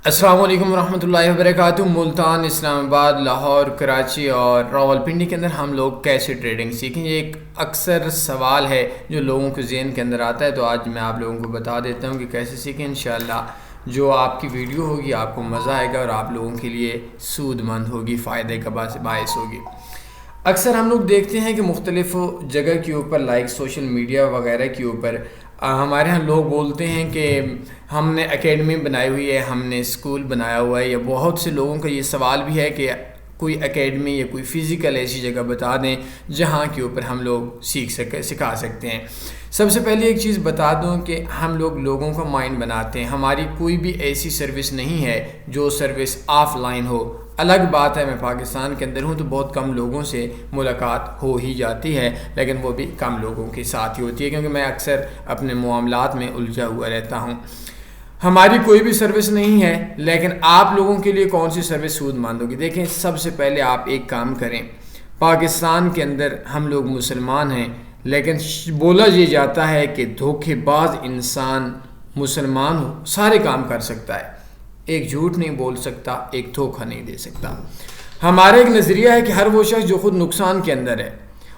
السلام علیکم ورحمۃ اللہ وبرکاتہ۔ ملتان، اسلام آباد، لاہور، کراچی اور راولپنڈی کے اندر ہم لوگ کیسے ٹریڈنگ سیکھیں، یہ ایک اکثر سوال ہے جو لوگوں کے ذہن کے اندر آتا ہے، تو آج میں آپ لوگوں کو بتا دیتا ہوں کہ کیسے سیکھیں۔ انشاءاللہ جو آپ کی ویڈیو ہوگی آپ کو مزہ آئے گا اور آپ لوگوں کے لیے سود مند ہوگی، فائدے کا باعث ہوگی۔ اکثر ہم لوگ دیکھتے ہیں کہ مختلف جگہ کے اوپر لائک سوشل میڈیا وغیرہ کے اوپر ہمارے ہاں لوگ بولتے ہیں کہ ہم نے اکیڈمی بنائی ہوئی ہے، ہم نے اسکول بنایا ہوا ہے، یا بہت سے لوگوں کا یہ سوال بھی ہے کہ کوئی اکیڈمی یا کوئی فزیکل ایسی جگہ بتا دیں جہاں کے اوپر ہم لوگ سکھا سکتے ہیں۔ سب سے پہلے ایک چیز بتا دوں کہ ہم لوگوں کا مائنڈ بناتے ہیں، ہماری کوئی بھی ایسی سروس نہیں ہے جو سروس آف لائن ہو۔ الگ بات ہے میں پاکستان کے اندر ہوں تو بہت کم لوگوں سے ملاقات ہو ہی جاتی ہے، لیکن وہ بھی کم لوگوں کے ساتھ ہی ہوتی ہے کیونکہ میں اکثر اپنے معاملات میں الجھا ہوا رہتا ہوں۔ ہماری کوئی بھی سروس نہیں ہے، لیکن آپ لوگوں کے لیے کون سی سروس سود مند ہوگی؟ دیکھیں، سب سے پہلے آپ ایک کام کریں، پاکستان کے اندر ہم لوگ مسلمان ہیں، لیکن بولا یہ جاتا ہے کہ دھوکے باز انسان مسلمان ہو سارے کام کر سکتا ہے، ایک جھوٹ نہیں بول سکتا، ایک دھوکہ نہیں دے سکتا۔ ہمارا ایک نظریہ ہے کہ ہر وہ شخص جو خود نقصان کے اندر ہے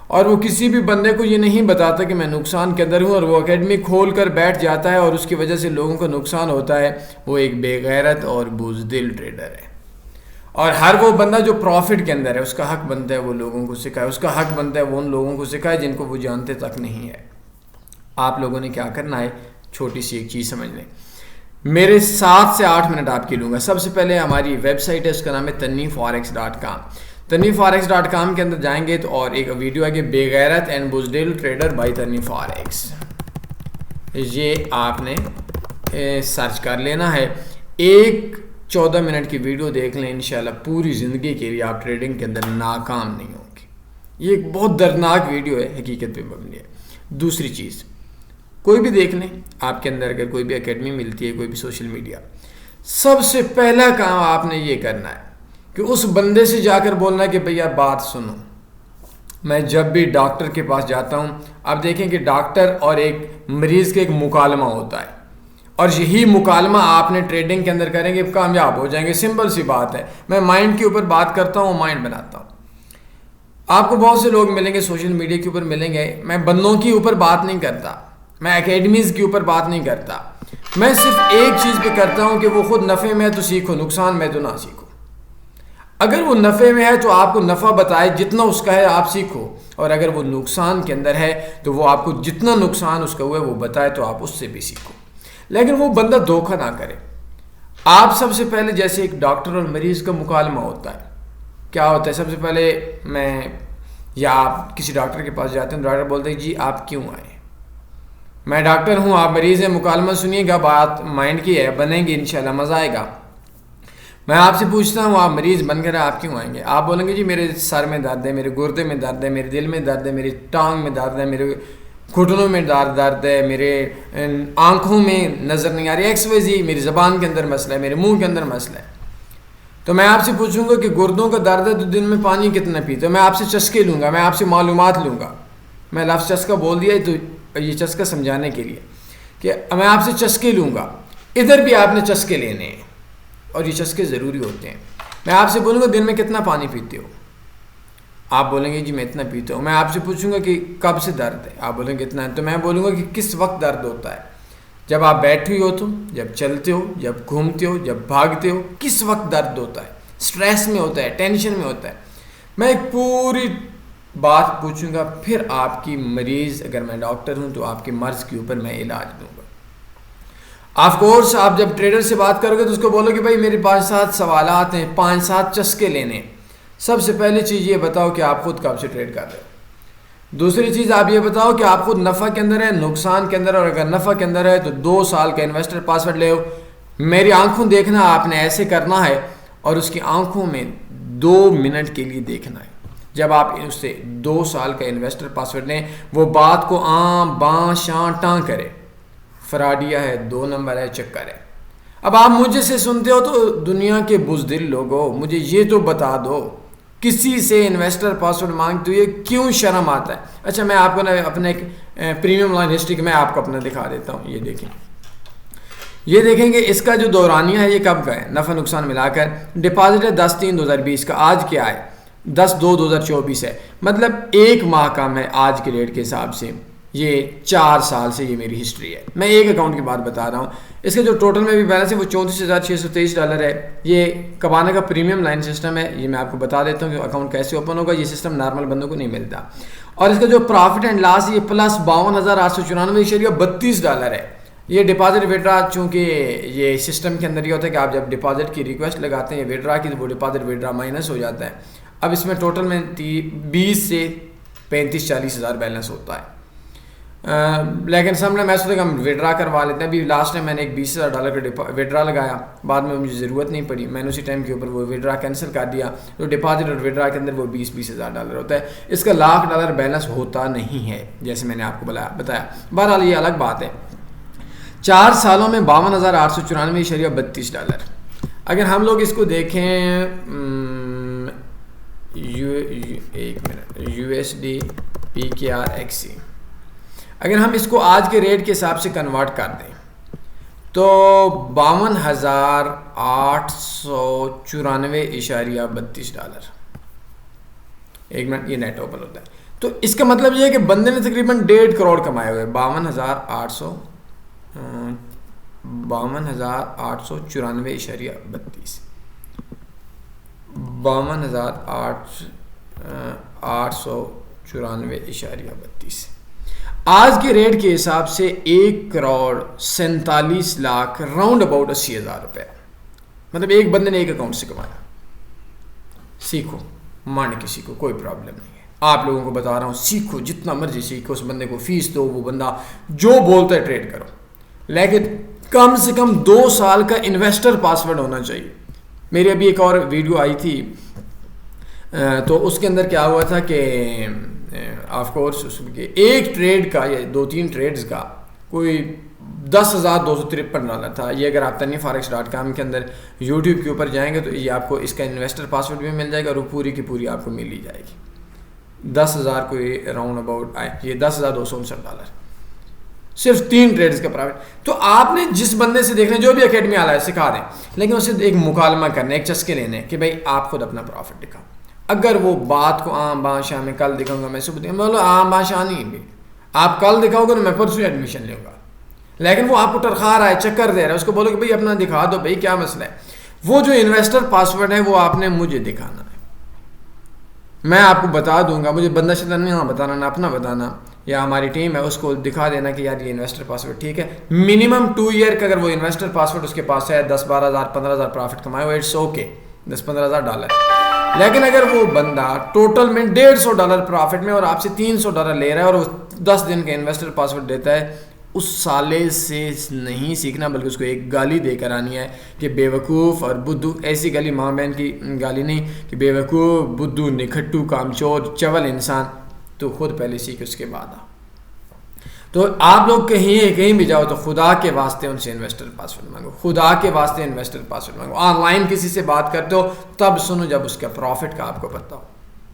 اور وہ کسی بھی بندے کو یہ نہیں بتاتا کہ میں نقصان کے اندر ہوں، اور وہ اکیڈمی کھول کر بیٹھ جاتا ہے اور اس کی وجہ سے لوگوں کو نقصان ہوتا ہے، وہ ایک بے غیرت اور بزدل ٹریڈر ہے۔ اور ہر وہ بندہ جو پروفٹ کے اندر ہے، اس کا حق بنتا ہے وہ لوگوں کو سکھائے، اس کا حق بنتا ہے وہ ان لوگوں کو سکھائے جن کو وہ جانتے تک نہیں ہے۔ آپ لوگوں نے کیا کرنا ہے، چھوٹی سی ایک چیز سمجھ لیں، میرے 7 سے 8 منٹ آپ کی لوں گا۔ سب سے پہلے ہماری ویب سائٹ ہے، اس کا نام ہے tanveeforex.com۔ tanveeforex.com کے اندر جائیں گے تو اور ایک ویڈیو ہے کہ بے غیرت اینڈ بزدل ٹریڈر بائی تنویر فاریکس، یہ آپ نے سرچ کر لینا ہے۔ ایک 14 منٹ کی ویڈیو دیکھ لیں، انشاءاللہ پوری زندگی کے لیے آپ ٹریڈنگ کے اندر ناکام نہیں ہوں گے۔ یہ ایک بہت دردناک ویڈیو ہے، حقیقت پہ مبنی ہے۔ دوسری چیز، کوئی بھی دیکھ لیں، آپ کے اندر اگر کوئی بھی اکیڈمی ملتی ہے، کوئی بھی سوشل میڈیا، سب سے پہلا کام آپ نے یہ کرنا ہے کہ اس بندے سے جا کر بولنا کہ بھیا بات سنو۔ میں جب بھی ڈاکٹر کے پاس جاتا ہوں، آپ دیکھیں کہ ڈاکٹر اور ایک مریض کا ایک مکالمہ ہوتا ہے، اور یہی مکالمہ آپ نے ٹریڈنگ کے اندر کریں گے، کامیاب ہو جائیں گے۔ سمپل سی بات ہے، میں مائنڈ کے اوپر بات کرتا ہوں، مائنڈ بناتا ہوں۔ آپ کو بہت سے لوگ ملیں گے سوشل میڈیا کے اوپر ملیں گے، میں بندوں کے اوپر بات نہیں کرتا، میں اکیڈمیز کے اوپر بات نہیں کرتا، میں صرف ایک چیز پہ کرتا ہوں کہ وہ خود نفع میں ہے تو سیکھو، نقصان میں تو نہ سیکھو۔ اگر وہ نفع میں ہے تو آپ کو نفع بتائے، جتنا اس کا ہے آپ سیکھو، اور اگر وہ نقصان کے اندر ہے تو وہ آپ کو جتنا نقصان اس کا ہوا ہے وہ بتائے تو آپ اس سے بھی سیکھو، لیکن وہ بندہ دھوکہ نہ کرے۔ آپ سب سے پہلے جیسے ایک ڈاکٹر اور مریض کا مکالمہ ہوتا ہے، کیا ہوتا ہے؟ سب سے پہلے یا آپ کسی ڈاکٹر کے پاس جاتے ہیں، ڈاکٹر بولتے ہیں جی آپ کیوں آئے؟ میں ڈاکٹر ہوں، آپ مریض ہیں، مکالمہ سنیے گا، بات مائنڈ کی ہے، بنیں گی انشاءاللہ، مزہ آئے گا۔ میں آپ سے پوچھتا ہوں، آپ مریض بن کر آپ کیوں آئیں گے؟ آپ بولیں گے جی میرے سر میں درد ہے، میرے گردے میں درد ہے، میرے دل میں درد ہے، میری ٹانگ میں درد ہے، میرے گھٹنوں میں درد ہے، میرے آنکھوں میں نظر نہیں آ رہی، ایکس وائی زی، میری زبان کے اندر مسئلہ ہے، میرے منہ کے اندر مسئلہ ہے۔ تو میں آپ سے پوچھوں گا کہ گردوں کا درد ہے تو دن میں پانی کتنا پیتے ہو؟ میں آپ سے چسکے لوں گا، میں آپ سے معلومات لوں گا۔ میں لفظ چسکا بول دیا تو یہ چسکا سمجھانے کے لیے کہ میں آپ سے چسکے لوں گا، ادھر بھی آپ نے چسکے لینے ہیں، اور یہ چسکے ضروری ہوتے ہیں۔ میں آپ سے بولوں گا دن میں کتنا پانی پیتے ہو؟ آپ بولیں گے جی میں اتنا پیتا ہوں۔ میں آپ سے پوچھوں گا کہ کب سے درد ہے؟ آپ بولیں گے اتنا ہے۔ تو میں بولوں گا کہ کس وقت درد ہوتا ہے؟ جب آپ بیٹھے ہو تو، جب چلتے ہو، جب گھومتے ہو، جب بھاگتے ہو، کس وقت درد ہوتا ہے؟ سٹریس میں ہوتا ہے، ٹینشن میں ہوتا ہے؟ میں ایک پوری بات پوچھوں گا، پھر آپ کی مریض، اگر میں ڈاکٹر ہوں تو آپ کے مرض کے اوپر میں علاج دوں گا۔ آف کورس آپ جب ٹریڈر سے بات کرو گے تو اس کو بولو کہ بھائی میرے 5-7 سوالات ہیں، 5-7 چسکے لینے۔ سب سے پہلی چیز یہ بتاؤ کہ آپ خود کب سے ٹریڈ کر رہے ہو۔ دوسری چیز آپ یہ بتاؤ کہ آپ خود نفع کے اندر ہے، نقصان کے اندر، اور اگر نفع کے اندر ہے تو 2 سال کا انویسٹر پاسورڈ لے ہو۔ میری آنکھوں دیکھنا، آپ نے ایسے کرنا ہے اور اس کی آنکھوں میں 2 منٹ کے لیے دیکھنا ہے۔ جب آپ اس سے 2 سال کا انویسٹر پاسورڈ لیں، وہ بات کو باں شاں ٹاں کرے، فراڈیا ہے، 2 نمبر ہے، چکر ہے۔ اب آپ مجھے سے سنتے ہو تو دنیا کے بزدل لوگوں، مجھے یہ تو بتا دو، کسی سے انویسٹر پاسورڈ مانگتے ہوئے کیوں شرم آتا ہے؟ اچھا میں آپ کو اپنے ایک پریمیم لائن ہسٹری میں آپ کو اپنا دکھا دیتا ہوں، یہ دیکھیں، یہ دیکھیں کہ اس کا جو دورانیہ ہے یہ کب کا ہے نفع نقصان ملا کر. ڈپازٹ ہے 10/3/2020 کا. آج کیا ہے 10/2/2024 ہے, مطلب ایک ماہ کم ہے آج کے ریٹ کے حساب سے. یہ 4 سال سے یہ میری ہسٹری ہے. میں ایک اکاؤنٹ کی بات بتا رہا ہوں. اس کے جو ٹوٹل میں بھی بیلنس ہے وہ $34,623 ہے. یہ کبانا کا پریمیم لائن سسٹم ہے. یہ میں آپ کو بتا دیتا ہوں کہ اکاؤنٹ کیسے اوپن ہوگا. یہ سسٹم نارمل بندوں کو نہیں ملتا. اور اس کا جو پروفٹ اینڈ لاس یہ پلس $52,894.32 ہے. یہ ڈپازٹ وڈرا, چونکہ یہ سسٹم کے اندر یہ ہوتا ہے کہ آپ جب ڈپازٹ کی ریکویسٹ لگاتے ہیں وڈرا کی تو وہ ڈپازٹ وڈرا مائنس ہو جاتا ہے. اب اس میں ٹوٹل میں 20 سے 35-40 ہزار بیلنس ہوتا ہے. لیکن سم نے میں سوچا کہ ہم وڈرا کروا لیتے ہیں. ابھی لاسٹ ٹائم میں نے ایک $20,000 کا وڈرا لگایا, بعد میں مجھے ضرورت نہیں پڑی, میں نے اسی ٹائم کے اوپر وہ وڈرا کینسل کر دیا. تو ڈپازٹ اور وڈرا کے اندر وہ $20,000 ہوتا ہے. اس کا $1,00,000 بیلنس ہوتا نہیں ہے جیسے میں نے آپ کو بتایا. بہرحال یہ الگ بات ہے. 4 سالوں میں $52,894.32. اگر ہم لوگ اس کو دیکھیں USD PKRXC, اگر ہم اس کو آج کے ریٹ کے حساب سے کنورٹ کر دیں تو $52,894.32. ایک منٹ, یہ نیٹ اوپن ہوتا ہے. تو اس کا مطلب یہ ہے کہ بندے نے تقریباً 1.5 کروڑ کمائے ہوئے. 52,894.32. 52,894.32. آج کے ریٹ کے حساب سے 1,47,00,000 راؤنڈ اباؤٹ 80,000 روپے. مطلب ایک بندے نے ایک اکاؤنٹ سے کمایا. سیکھو, مان کسی کو کوئی پرابلم نہیں ہے. آپ لوگوں کو بتا رہا ہوں سیکھو, جتنا مرضی سیکھو. اس بندے کو فیس دو, وہ بندہ جو بولتا ہے ٹریڈ کرو, لیکن کم سے کم 2 سال کا انویسٹر پاسورڈ ہونا چاہیے. میری ابھی ایک اور ویڈیو آئی تھی تو اس کے اندر کیا ہوا تھا کہ آف کورس اس کے ایک ٹریڈ کا یا 2-3 ٹریڈز کا کوئی $10,253 تھا. یہ اگر آپ TanifForex.com کے اندر یوٹیوب کے اوپر جائیں گے تو یہ آپ کو اس کا انویسٹر پاسورڈ بھی مل جائے گا اور وہ پوری کی پوری آپ کو مل ہی جائے گی. 10,000 کوئی راؤنڈ اباؤٹ آئے, یہ $10,259 صرف 3 ٹریڈز کا پرافٹ. تو آپ نے جس بندے سے دیکھنا, جو بھی اکیڈمی والا ہے سکھا دیں, لیکن اسے ایک مکالمہ کرنا, ایک چسکے لینے کہ بھائی آپ خود اپنا پروفٹ دکھاؤ. اگر وہ بات کو عام بادشاہ میں کل دکھاؤں گا, میں صبح دکھاؤں گا, بولو عام بادشاہ نہیں بھی, آپ کل دکھاؤ گے تو میں پرسوں ایڈمیشن لوں گا. لیکن وہ آپ کو ٹرخا رہا ہے, چکر دے رہا ہے, اس کو بولو کہ بھائی اپنا دکھا دو, بھائی کیا مسئلہ ہے. وہ جو انویسٹر پاسورڈ ہے وہ آپ نے مجھے دکھانا ہے. میں آپ کو بتا دوں گا, مجھے بندہ شدہ نہیں بتانا, نہ اپنا بتانا, یا ہماری ٹیم ہے اس کو دکھا دینا کہ یار یہ انویسٹر پاسورڈ ٹھیک ہے. منیمم 2 ایئر کا اگر وہ انویسٹر پاسورڈ اس کے پاس ہے, 10-12,000 15,000 پروفٹ کمائے ہوئے, اٹس اوکے, $10-15,000. لیکن اگر وہ بندہ ٹوٹل میں $150 پروفٹ میں اور آپ سے $300 لے رہا ہے اور وہ 10 دن کا انویسٹر پاسورڈ دیتا ہے, اس سالے سے نہیں سیکھنا بلکہ اس کو ایک گالی دے کر آنی ہے کہ بے وقوف اور بدھو. ایسی گالی ماں بہن کی گالی نہیں کہ بے وقوف, بدھو, نکھٹو, کامچور, چول انسان. تو خود پہلے سیکھ اس کے بعد آ. تو آپ لوگ کہیں بھی جاؤ تو خدا کے واسطے ان سے انویسٹر پاسورڈ مانگو, خدا کے واسطے انویسٹر پاسورڈ مانگو. آن لائن کسی سے بات کرتے ہو تب سنو جب اس کا پروفٹ کا آپ کو پتہ ہو,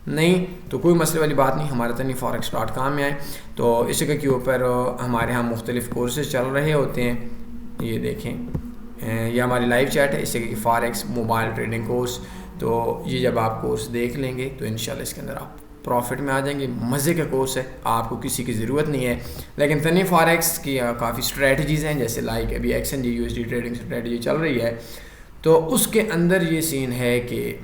نہیں تو کوئی مسئلے والی بات نہیں. ہمارے TanifForex.com میں آئے تو اس جگہ کے اوپر ہمارے ہاں مختلف کورسز چل رہے ہوتے ہیں. یہ دیکھیں, یہ ہماری لائیو چیٹ ہے, اس جگہ کی فارکس موبائل ٹریڈنگ کورس. تو یہ جب آپ کورس دیکھ لیں گے تو انشاءاللہ اس کے اندر آپ پروفٹ میں آ جائیں گے. مزے کا کورس ہے, آپ کو کسی کی ضرورت نہیں ہے. لیکن TanifForex کی کافی اسٹریٹجیز ہیں, جیسے لائک ابھی XNG USD ٹریڈنگ اسٹریٹجی چل رہی ہے, تو اس کے اندر یہ سین ہے کہ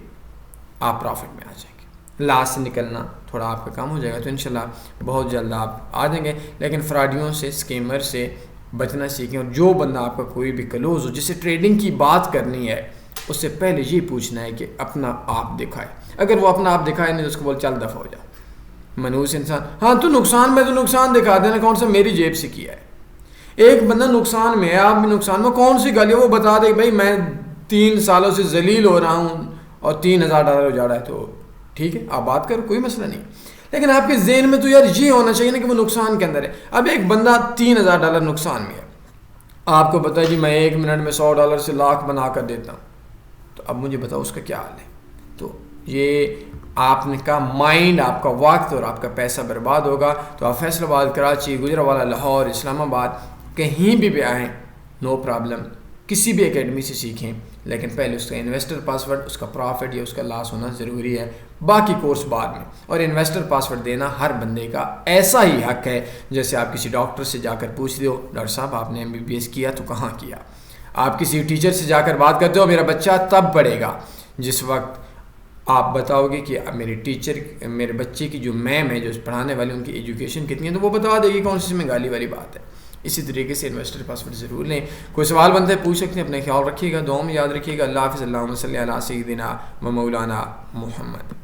آپ پروفٹ میں آ جائیں گے. لاس سے نکلنا تھوڑا آپ کا کام ہو جائے گا, تو انشاءاللہ بہت جلد آپ آ جائیں گے. لیکن فراڈیوں سے, اسکیمر سے بچنا سیکھیں. اور جو بندہ آپ کا کوئی بھی کلوز ہو, جسے ٹریڈنگ کی بات کرنی ہے, اس سے پہلے یہ پوچھنا ہے کہ اپنا آپ دکھائے. اگر وہ اپنا آپ دکھائے نہیں تو اس کو بول چل دفع ہو جا, منوس انسان. ہاں تو نقصان میں تو نقصان دکھا دینا, کون سا میری جیب سے کیا ہے. ایک بندہ نقصان میں ہے, آپ بھی نقصان میں, کون سی گالی ہے وہ بتا دے بھائی میں 3 سالوں سے ذلیل ہو رہا ہوں اور $3,000 ہو جا رہا ہے, تو ٹھیک ہے آپ بات کرو, کوئی مسئلہ نہیں. لیکن آپ کے ذہن میں تو یار یہ ہونا چاہیے نا کہ وہ نقصان کے اندر ہے. اب ایک بندہ $3,000 نقصان میں ہے, آپ کو پتا ہے جی میں 1 منٹ میں $100 سے لاکھ بنا کر دیتا ہوں, تو اب مجھے بتاؤ اس کا کیا حال ہے. تو یہ آپ نے کا مائنڈ, آپ کا وقت اور آپ کا پیسہ برباد ہوگا. تو آپ فیصل آباد, کراچی, گجرانوالہ, لاہور, اسلام آباد کہیں بھی آئیں, نو پرابلم. کسی بھی اکیڈمی سے سیکھیں، لیکن پہلے اس کا انویسٹر پاسورڈ، اس کا پروفٹ یا اس کا لاس ہونا ضروری ہے، باقی کورس بعد میں۔ اور انویسٹر پاسورڈ دینا ہر بندے کا ایسا ہی حق ہے جیسے آپ کسی ڈاکٹر سے جا کر پوچھ دو ڈاکٹر صاحب آپ نے MBBS کیا تو کہاں کیا؟ آپ کسی ٹیچر سے جا کر بات کرتے ہو میرا بچہ تب پڑھے گا جس وقت آپ بتاؤ گے کہ میرے ٹیچر، میرے بچے کی جو میم ہے جو پڑھانے والی ان کی ایجوکیشن کتنی ہے، تو وہ بتا دے گی کون سی میں گالی والی بات ہے۔ اسی طریقے سے انویسٹر پاسورڈ ضرور لیں۔ کوئی سوال بنتا ہے پوچھ سکتے ہیں، اپنا خیال رکھیے گا، دعاؤں میں یاد رکھیے گا۔ اللہ حافظ، اللہم صلی علی سیدنا و مولانا محمد۔